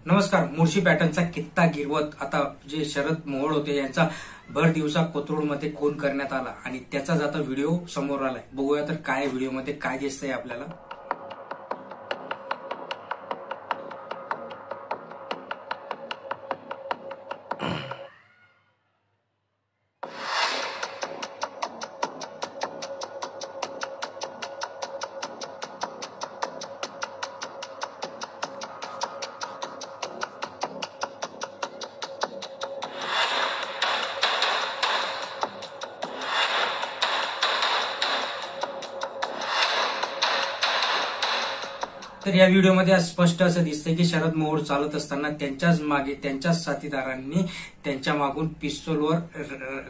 नमस्कार. मुळशी पॅटर्नचा कित्ता गिरवत आता जे शरद मोहोळ होते यांचा भर दिवसा कोथरूडमध्ये खून करण्यात आला आणि त्याचाच आता व्हिडिओ समोर आलाय. बघूया तर काय व्हिडिओमध्ये काय दिसतंय आपल्याला. तर या व्हिडिओमध्ये स्पष्ट असं दिसतंय की शरद मोहोळ चालत असताना त्यांच्याच मागे त्यांच्याच साथीदारांनी त्यांच्या मागून पिस्तूलवर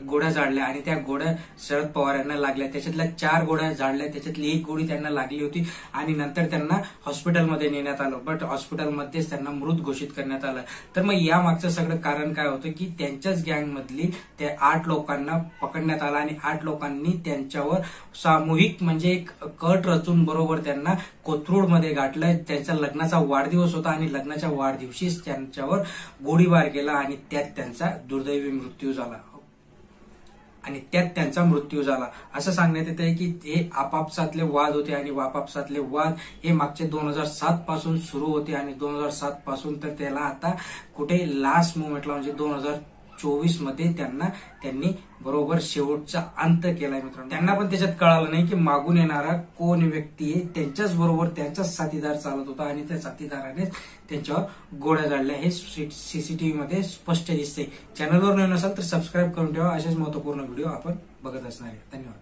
गोळ्या झाडल्या आणि त्या गोळ्या शरद पवार यांना लागल्या. त्याच्यातल्या 4 गोळ्या झाडल्या, त्याच्यातली 1 गोळी त्यांना लागली होती आणि नंतर त्यांना हॉस्पिटलमध्ये नेण्यात आलं. बट हॉस्पिटलमध्येच त्यांना मृत घोषित करण्यात आलं. तर मग या मागचं सगळं कारण काय होतं की त्यांच्याच गँगमधली त्या 8 लोकांना पकडण्यात आलं आणि 8 लोकांनी त्यांच्यावर सामूहिक म्हणजे एक कट रचून बरोबर त्यांना कोथरूडमध्ये गाठलं. त्यांचा लग्नाचा वाढदिवस होता आणि लग्नाच्या वाढदिवशीच त्यांच्यावर गोळीबार केला आणि त्यात त्यांचा दुर्दैवी मृत्यू झाला. असं सांगण्यात येत आहे की हे आपापसातले वाद होते आणि आपापसातले वाद हे मागचे 2007 पासून सुरू होते आणि 2007 पासून तर त्याला आता कुठे लास्ट मोमेंटला म्हणजे 2024 मध्ये त्यांनी बरोबर शेवटचा अंत केलाय. मित्रांनो, त्यांना पण त्याच्यात कळालं नाही की मागून येणारा कोण व्यक्ती आहे. त्यांच्याच बरोबर त्यांचाच साथीदार चालत होता आणि त्या साथीदाराने त्यांच्यावर गोळ्या झाडल्या हे सीसीटीव्ही मध्ये स्पष्ट दिसते. चॅनलवर नवीन असाल तर सबस्क्राईब करून ठेवा. असेच महत्वपूर्ण व्हिडिओ आपण बघत असणार आहे. धन्यवाद.